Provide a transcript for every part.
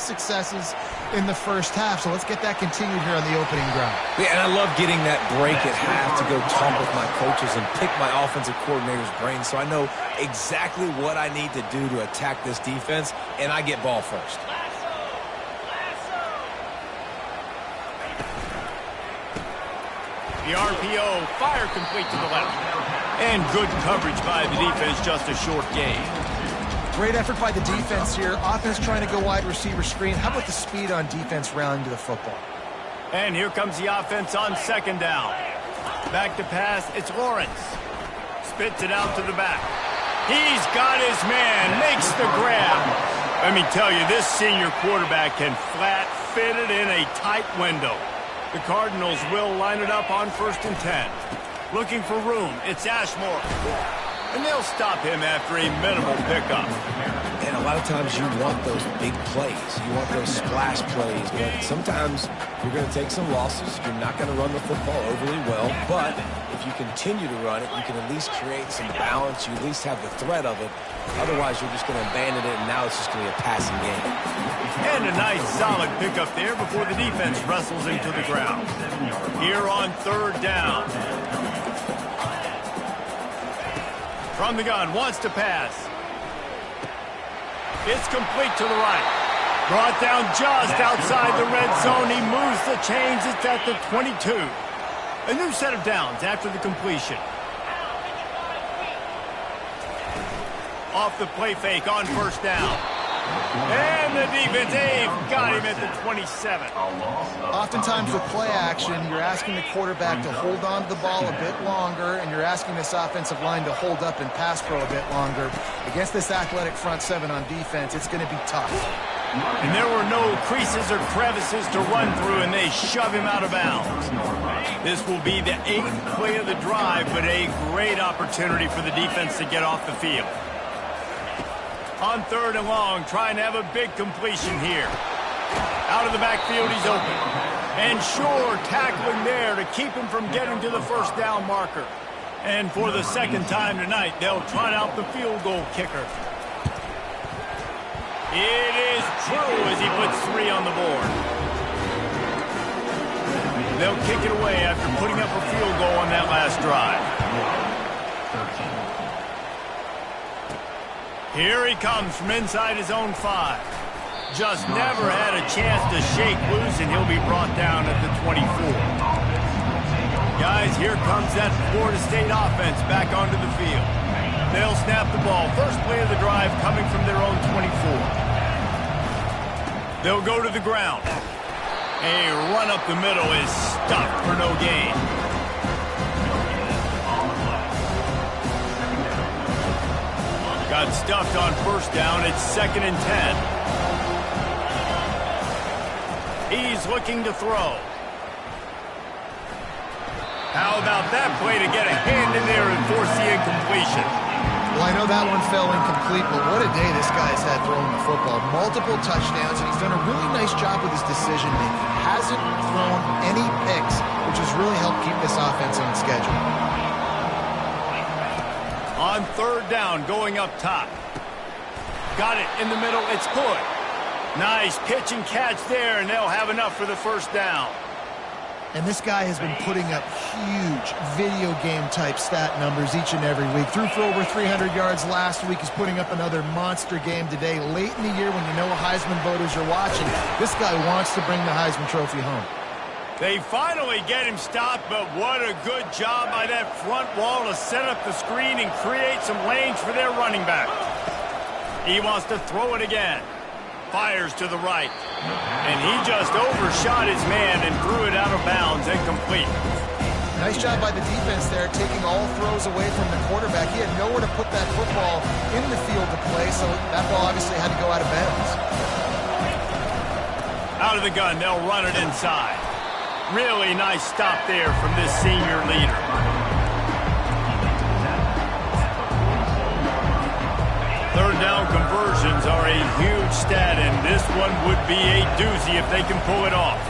successes in the first half. So let's get that continued here on the opening drive. Yeah, and I love getting that break at half to go talk with my coaches and pick my offensive coordinator's brain so I know exactly what I need to do to attack this defense, and I get ball first. The RPO, fire complete to the left. And good coverage by the defense, just a short gain. Great effort by the defense here. Offense trying to go wide receiver screen. How about the speed on defense rallying to the football? And here comes the offense on second down. Back to pass, it's Lawrence. Spits it out to the back. He's got his man, makes the grab. Let me tell you, this senior quarterback can flat fit it in a tight window. The Cardinals will line it up on 1st and 10. Looking for room, it's Ashmore. And they'll stop him after a minimal pickup. And a lot of times you want those big plays. You want those splash plays. But sometimes you're going to take some losses. You're not going to run the football overly well. But if you continue to run it, you can at least create some balance. You at least have the threat of it. Otherwise, you're just going to abandon it, and now it's just going to be a passing game. And a nice solid pickup there before the defense wrestles him to the ground. Here on 3rd down. From the gun, wants to pass. It's complete to the right. Brought down just outside the red zone. He moves the chains. It's at the 22. A new set of downs after the completion. Off the play fake on 1st down. And the defense, they've got him at the 27. Oftentimes with play action, you're asking the quarterback to hold on to the ball a bit longer, and you're asking this offensive line to hold up and pass pro a bit longer. Against this athletic front seven on defense, it's going to be tough. And there were no creases or crevices to run through, and they shove him out of bounds. This will be the 8th play of the drive, but a great opportunity for the defense to get off the field. On 3rd and long, trying to have a big completion here. Out of the backfield, he's open. And sure, tackling there to keep him from getting to the 1st down marker. And for the 2nd time tonight, they'll trot out the field goal kicker. It is true as he puts 3 on the board. They'll kick it away after putting up a field goal on that last drive. Here he comes from inside his own 5. Just never had a chance to shake loose, and he'll be brought down at the 24. Guys, here comes that Florida State offense back onto the field. They'll snap the ball. First play of the drive coming from their own 24. They'll go to the ground. A run up the middle is stuffed for no gain. Got stuffed on 1st down. It's 2nd and 10. He's looking to throw. How about that play to get a hand in there and force the incompletion? Well, I know that one fell incomplete, but what a day this guy's had throwing the football. Multiple touchdowns, and he's done a really nice job with his decision-making. Hasn't thrown any picks, which has really helped keep this offense on schedule. On 3rd down, going up top. Got it in the middle. It's good. Nice pitch and catch there, and they'll have enough for the 1st down. And this guy has been putting up huge video game-type stat numbers each and every week. Threw for over 300 yards last week. He's putting up another monster game today. Late in the year when you know Heisman voters are watching, this guy wants to bring the Heisman Trophy home. They finally get him stopped, but what a good job by that front wall to set up the screen and create some lanes for their running back. He wants to throw it again. Fires to the right. And he just overshot his man and threw it out of bounds and complete. Nice job by the defense there, taking all throws away from the quarterback. He had nowhere to put that football in the field to play, so that ball obviously had to go out of bounds. Out of the gun, they'll run it inside. Really nice stop there from this senior leader. Third down conversions are a huge stat, and this one would be a doozy if they can pull it off.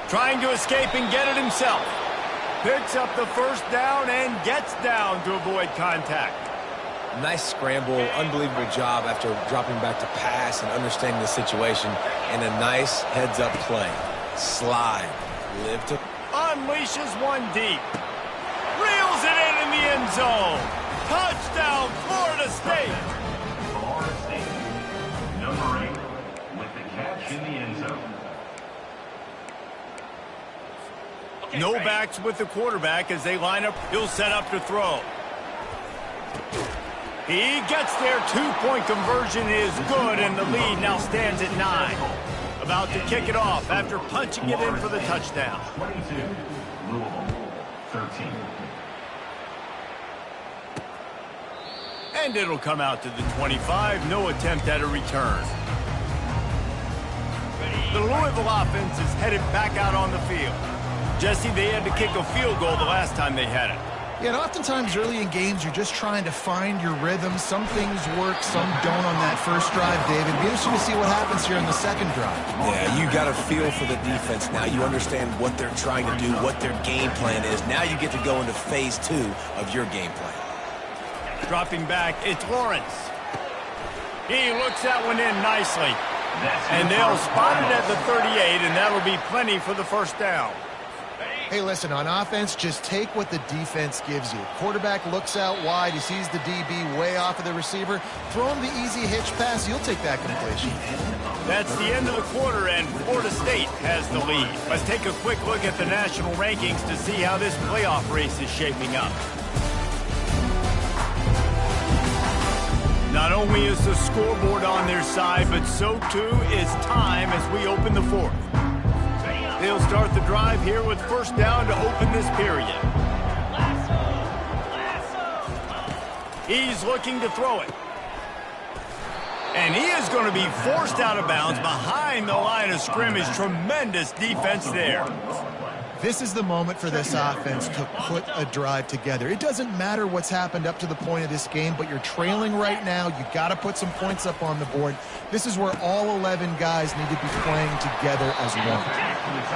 Trying to escape and get it himself. Picks up the 1st down and gets down to avoid contact. Nice scramble, unbelievable job after dropping back to pass and understanding the situation, and a nice heads-up play. Slide, live to... Unleashes one deep. Reels it in the end zone. Touchdown, Florida State. Florida State, number 8, with the catch in the end zone. No backs with the quarterback as they line up. He'll set up to throw. He gets there. 2-point conversion is good, and the lead now stands at 9. About to kick it off after punching it in for the touchdown. 22, Louisville, 13. And it'll come out to the 25. No attempt at a return. The Louisville offense is headed back out on the field. Jesse, they had to kick a field goal the last time they had it. Yeah, and oftentimes early in games, you're just trying to find your rhythm. Some things work, some don't on that first drive, David. It'll be interesting to see what happens here in the second drive. Yeah, you got a feel for the defense. Now you understand what they're trying to do, what their game plan is. Now you get to go into phase 2 of your game plan. Dropping back, it's Lawrence. He looks that one in nicely. And they'll spot it at the 38, and that'll be plenty for the first down. Hey, listen, on offense, just take what the defense gives you. Quarterback looks out wide. He sees the DB way off of the receiver. Throw him the easy hitch pass. You'll take that completion. That's the end of the quarter, and Florida State has the lead. Let's take a quick look at the national rankings to see how this playoff race is shaping up. Not only is the scoreboard on their side, but so too is time as we open the fourth. They'll start the drive here with first down to open this period. He's looking to throw it. And he is going to be forced out of bounds behind the line of scrimmage. Tremendous defense there. This is the moment for this offense to put a drive together. It doesn't matter what's happened up to the point of this game, but you're trailing right now. You got to put some points up on the board. This is where all 11 guys need to be playing together as one.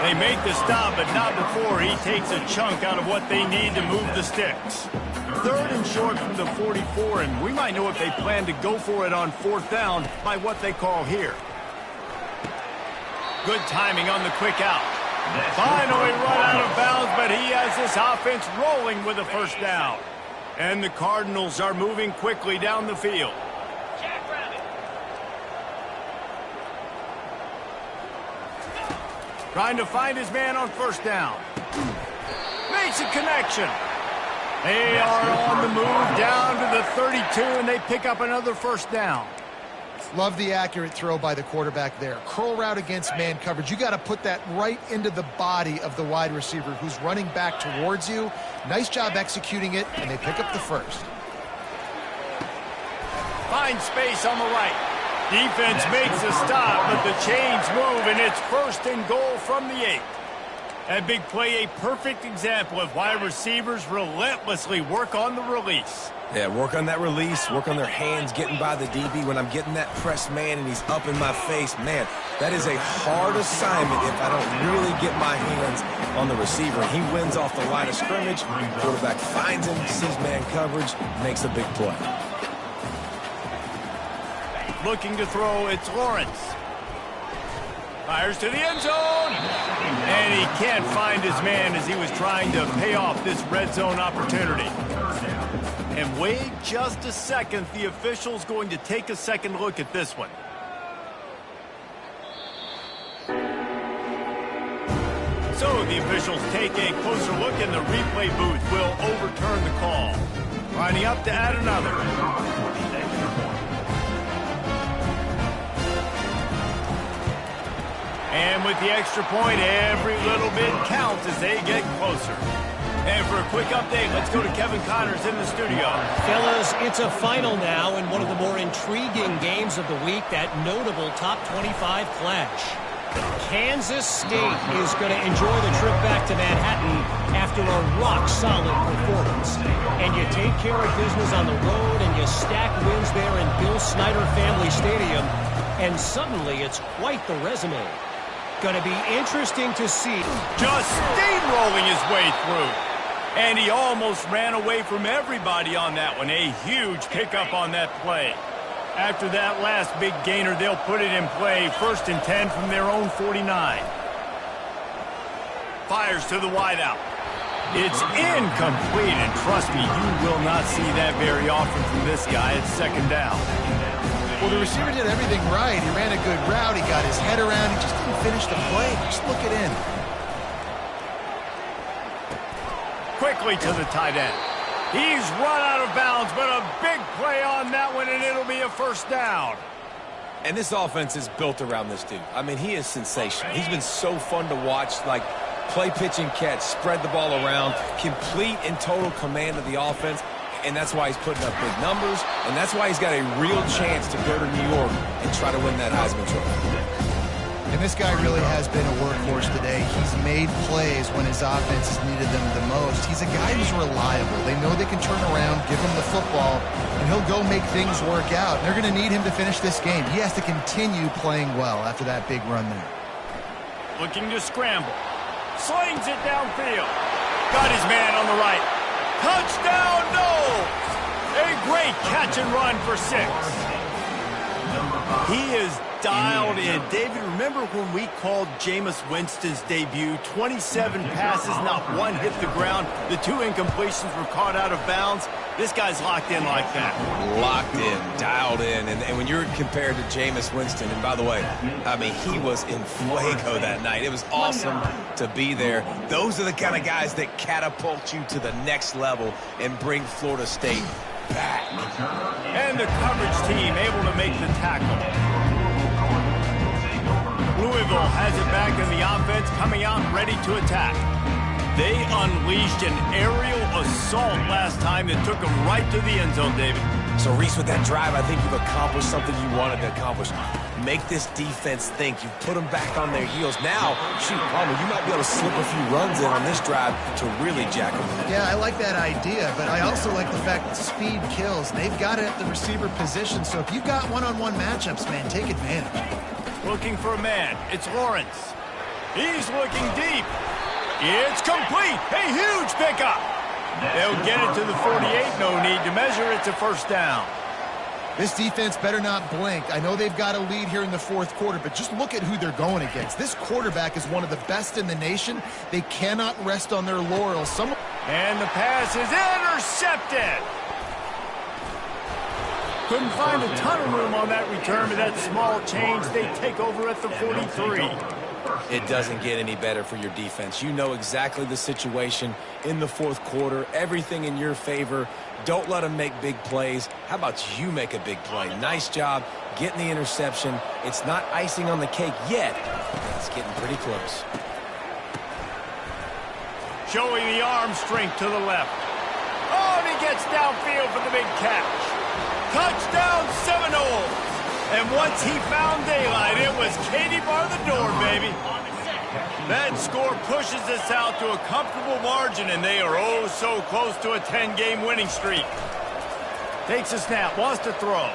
They make the stop, but not before he takes a chunk out of what they need to move the sticks. Third and short from the 44, and we might know if they plan to go for it on fourth down by what they call here. Good timing on the quick out. Finally run out of bounds, but he has this offense rolling with a first down. And the Cardinals are moving quickly down the field. Trying to find his man on first down. Makes a connection. They are on the move down to the 32, and they pick up another first down. Love the accurate throw by the quarterback there. Curl route against man coverage. You got to put that right into the body of the wide receiver who's running back towards you. Nice job executing it, and they pick up the first. Finds space on the right. Defense makes a stop, but the chains move, and it's first and goal from the 8. That big play, a perfect example of why receivers relentlessly work on the release. Yeah, work on that release, work on their hands, getting by the DB. When I'm getting that press man and he's up in my face, man, that is a hard assignment if I don't really get my hands on the receiver. He wins off the line of scrimmage. Quarterback finds him, sees man coverage, makes a big play. Looking to throw, it's Lawrence. Fires to the end zone. And he can't find his man as he was trying to pay off this red zone opportunity. And wait just a second. The official's going to take a second look at this one. So the officials take a closer look, and the replay booth will overturn the call. Lining up to add another. And with the extra point, every little bit counts as they get closer. And for a quick update, let's go to Kevin Connors in the studio. Fellas, it's a final now in one of the more intriguing games of the week, that notable top 25 clash. Kansas State is going to enjoy the trip back to Manhattan after a rock-solid performance. And you take care of business on the road and you stack wins there in Bill Snyder Family Stadium, and suddenly it's quite the resume. Going to be interesting to see. Just steamrolling his way through. And he almost ran away from everybody on that one. A huge pickup on that play. After that last big gainer, they'll put it in play. 1st and 10 from their own 49. Fires to the wideout. It's incomplete, and trust me, you will not see that very often from this guy. It's 2nd down. Well, the receiver did everything right. He ran a good route. He got his head around. He just didn't finish the play. Just look it in. Quickly to the tight end. He's run out of bounds, but a big play on that one, and it'll be a 1st down. And this offense is built around this dude. I mean, he is sensational. He's been so fun to watch, like play, pitch, and catch, spread the ball around, complete and total command of the offense, and that's why he's putting up big numbers, and that's why he's got a real chance to go to New York and try to win that Heisman Trophy. And this guy really has been a workhorse today. He's made plays when his offense has needed them the most. He's a guy who's reliable. They know they can turn around, give him the football, and he'll go make things work out. They're going to need him to finish this game. He has to continue playing well after that big run there. Looking to scramble. Slings it downfield. Got his man on the right. Touchdown, Knowles! A great catch and run for 6. He is dialed in. David, remember when we called Jameis Winston's debut? 27 passes, not one hit the ground. The 2 incompletions were caught out of bounds. This guy's locked in like that. Locked in, dialed in. And when you're compared to Jameis Winston, and by the way, I mean, he was in fuego that night. It was awesome to be there. Those are the kind of guys that catapult you to the next level and bring Florida State back. And the coverage team able to make the tackle. Louisville has it back in the offense, coming out ready to attack. They unleashed an aerial assault last time that took them right to the end zone, David. So, Reese, with that drive, I think you've accomplished something you wanted to accomplish. Make this defense think. You've put them back on their heels. Now, shoot, Palmer, you might be able to slip a few runs in on this drive to really jack them in. Yeah, I like that idea, but I also like the fact that speed kills. They've got it at the receiver position, so if you've got one-on-one matchups, man, take advantage. Looking for a man. It's Lawrence. He's looking deep. It's complete. A huge pickup. They'll get it to the 48. No need to measure. It's a 1st down. This defense better not blink. I know they've got a lead here in the 4th quarter, but just look at who they're going against. This quarterback is one of the best in the nation. They cannot rest on their laurels. And the pass is intercepted. Couldn't find a ton of room on that return, but that small change, they take over at the 43. It doesn't get any better for your defense. You know exactly the situation in the 4th quarter, everything in your favor. Don't let them make big plays. How about you make a big play? Nice job getting the interception. It's not icing on the cake yet. It's getting pretty close. Showing the arm strength to the left. Oh, and he gets downfield for the big catch. Touchdown Seminoles! And once he found daylight, it was Katie bar the door, baby. That score pushes us out to a comfortable margin, and they are oh so close to a 10-game winning streak. Takes a snap, wants to throw.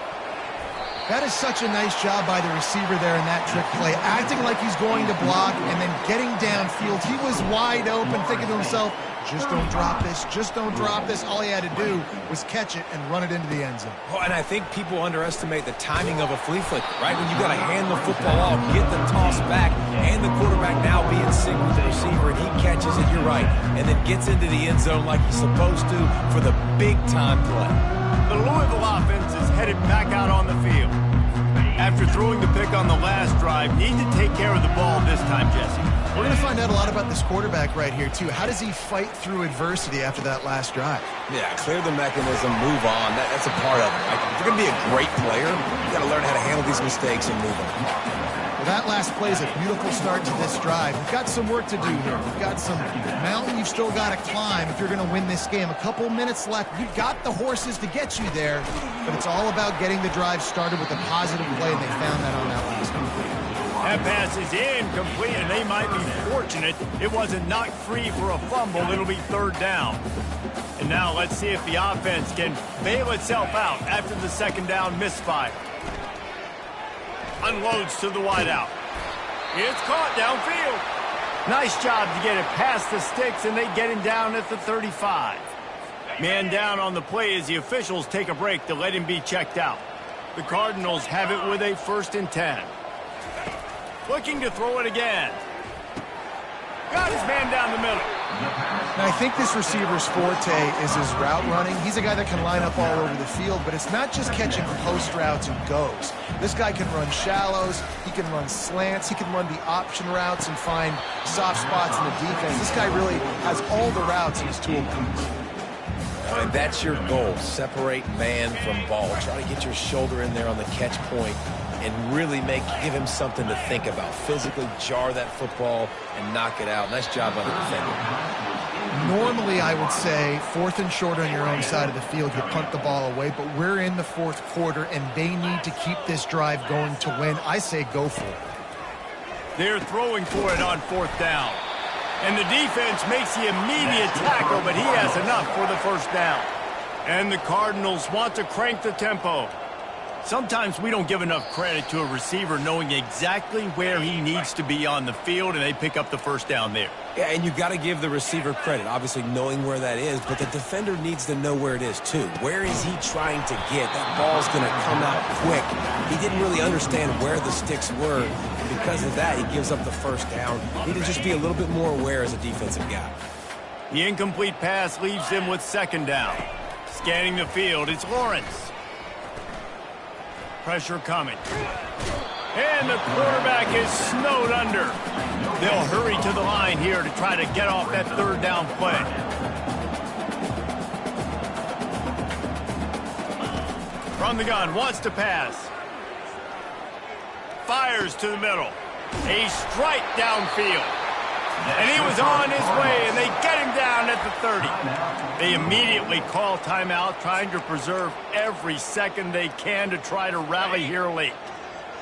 That is such a nice job by the receiver there in that trick play, acting like he's going to block and then getting downfield. He was wide open, thinking to himself, just don't drop this, just don't drop this. All he had to do was catch it and run it into the end zone. Oh, and I think people underestimate the timing of a flea flicker, right? When you got to hand the football off, get the toss back, and the quarterback now be in sync with the receiver, and he catches it, you're right, and then gets into the end zone like he's supposed to for the big-time play. The Louisville offense is headed back out on the field. After throwing the pick on the last drive, need to take care of the ball this time, Jesse. We're going to find out a lot about this quarterback right here, too. How does he fight through adversity after that last drive? Yeah, clear the mechanism, move on. That's a part of it. Right? If you're going to be a great player, you got to learn how to handle these mistakes and move on. Well, that last play is a beautiful start to this drive. We've got some work to do here. We've got some mountain you've still got to climb if you're going to win this game. A couple minutes left. You've got the horses to get you there, but it's all about getting the drive started with a positive play, and they found that on that last one. That pass is incomplete, and they might be fortunate it wasn't knocked free for a fumble. It'll be 3rd down. And now let's see if the offense can bail itself out after the 2nd down misfire. Unloads to the wideout. It's caught downfield. Nice job to get it past the sticks, and they get him down at the 35. Man down on the play as the officials take a break to let him be checked out. The Cardinals have it with a 1st and 10. Looking to throw it again. Got his man down the middle. Now, I think this receiver's forte is his route running. He's a guy that can line up all over the field, but it's not just catching post routes and goes. This guy can run shallows, he can run slants, he can run the option routes and find soft spots in the defense. This guy really has all the routes in his toolbox. And that's your goal. Separate man from ball. Try to get your shoulder in there on the catch point and really give him something to think about. Physically jar that football and knock it out. Nice job by the defender. Normally, I would say 4th and short on your own side of the field, you punt the ball away, but we're in the 4th quarter, and they need to keep this drive going to win. I say go for it. They're throwing for it on 4th down. And the defense makes the immediate tackle, but he has enough for the 1st down. And the Cardinals want to crank the tempo. Sometimes we don't give enough credit to a receiver knowing exactly where he needs to be on the field, and they pick up the 1st down there. Yeah, and you got to give the receiver credit, obviously knowing where that is, but the defender needs to know where it is too. Where is he trying to get? That ball's going to come out quick. He didn't really understand where the sticks were, and because of that, he gives up the 1st down. He need to just be a little bit more aware as a defensive guy. The incomplete pass leaves him with 2nd down. Scanning the field, it's Lawrence. Pressure coming. And the quarterback is snowed under. They'll hurry to the line here to try to get off that 3rd down play. From the gun, wants to pass. Fires to the middle. A strike downfield. And he was on his way, and they get him down at the 30. They immediately call timeout, trying to preserve every second they can to try to rally here late.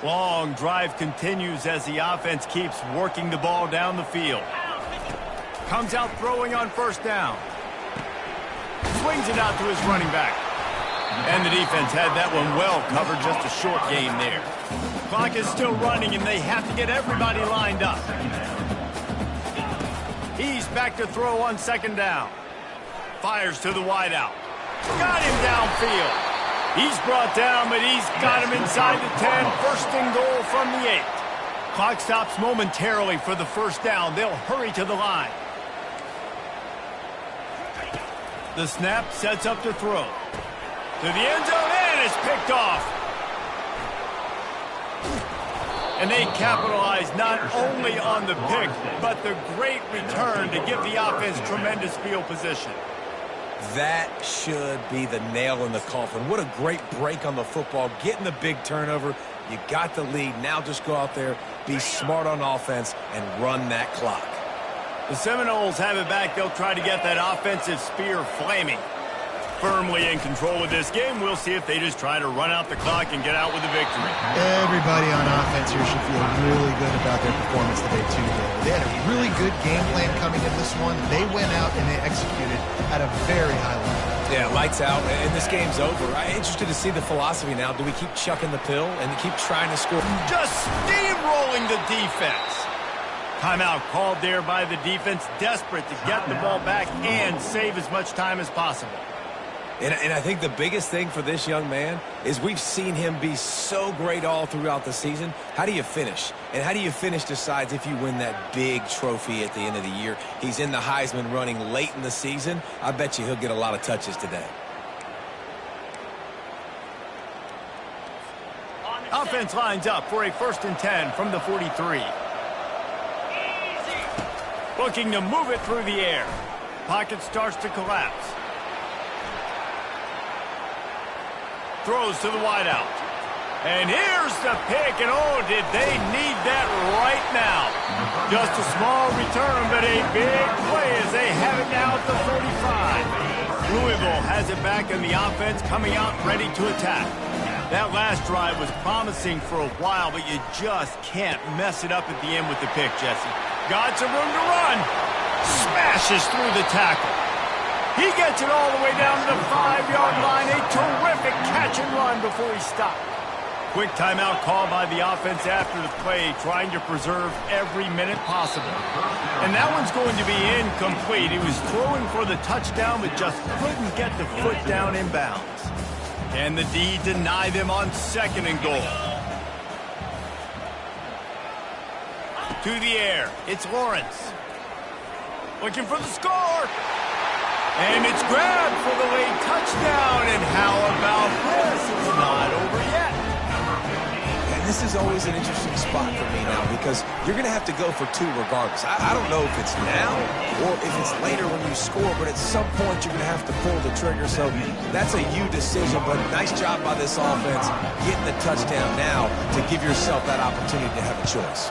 Long drive continues as the offense keeps working the ball down the field. Comes out throwing on 1st down. Swings it out to his running back. And the defense had that one well covered, just a short gain there. Clock is still running, and they have to get everybody lined up. He's back to throw on 2nd down. Fires to the wideout. Got him downfield. He's brought down, but he's got him inside the 10. 1st and goal from the 8. Clock stops momentarily for the 1st down. They'll hurry to the line. The snap sets up to throw. To the end zone, and it's picked off. And they capitalize not only on the pick, but the great return to give the offense tremendous field position. That should be the nail in the coffin. What a great break on the football. Getting the big turnover. You got the lead. Now just go out there, be smart on offense, and run that clock. The Seminoles have it back. They'll try to get that offensive spear flaming. Firmly in control of this game. We'll see if they just try to run out the clock and get out with the victory. Everybody on offense here should feel really good about their performance today, too. They had a really good game plan coming in this one. They went out and they executed at a very high level. Yeah, lights out, and this game's over. I'm interested to see the philosophy now. Do we keep chucking the pill and keep trying to score? Just steamrolling the defense. Timeout called there by the defense, desperate to get the ball back and save as much time as possible. And I think the biggest thing for this young man is we've seen him be so great all throughout the season. How do you finish? And how do you finish decides if you win that big trophy at the end of the year. He's in the Heisman running late in the season. I bet you he'll get a lot of touches today. Offense lines up for a 1st and 10 from the 43. Looking to move it through the air. Pocket starts to collapse. Throws to the wideout. And here's the pick, and oh, did they need that right now. Just a small return, but a big play as they have it now at the 45. Louisville has it back in the offense, coming out ready to attack. That last drive was promising for a while, but you just can't mess it up at the end with the pick, Jesse. Got some room to run. Smashes through the tackle. He gets it all the way down to the 5-yard line. A terrific catch and run before he stopped. Quick timeout call by the offense after the play, trying to preserve every minute possible. And that one's going to be incomplete. He was throwing for the touchdown, but just couldn't get the foot down in bounds. And the D deny them on 2nd and goal. To the air, it's Lawrence. Looking for the score. And it's grabbed for the late touchdown. And how about this? It's not over yet. This is always an interesting spot for me now because you're going to have to go for 2 regardless. I don't know if it's now or if it's later when you score, but at some point you're going to have to pull the trigger. So that's a you decision, but nice job by this offense getting the touchdown now to give yourself that opportunity to have a choice.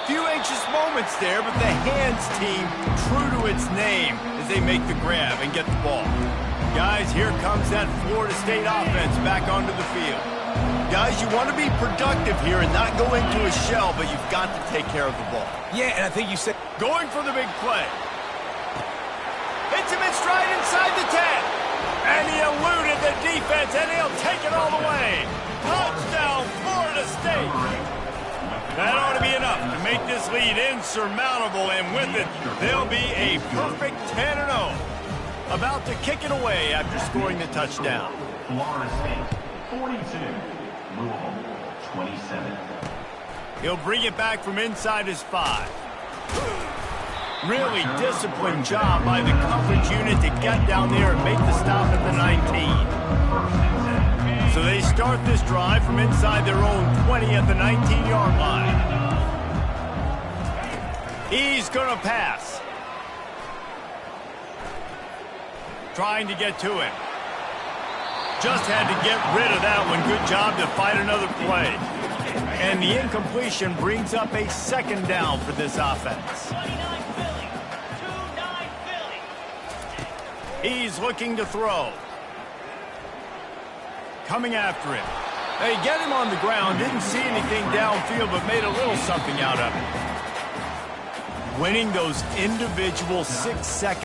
Few anxious moments there, but the hands team true to its name as they make the grab and get the ball. Guys, here comes that Florida State offense back onto the field. Guys, you want to be productive here and not go into a shell, but you've got to take care of the ball. Yeah, and I think you said... Going for the big play. Hits him in stride inside the 10. And he eluded the defense, and he'll take it all the way. Touchdown, Florida State. That ought to be enough to make this lead insurmountable, and with it, they'll be a perfect 10-0. About to kick it away after scoring the touchdown. Florida State, 42. Louisville, 27. He'll bring it back from inside his 5. Really disciplined job by the coverage unit to get down there and make the stop at the 19. So they start this drive from inside their own 20 at the 19-yard line. He's going to pass. Trying to get to him. Just had to get rid of that one. Good job to find another play. And the incompletion brings up a 2nd down for this offense. 29 Philly. 2-9 Philly. He's looking to throw. Coming after him. They get him on the ground. Didn't see anything downfield, but made a little something out of it. Winning those individual 6-second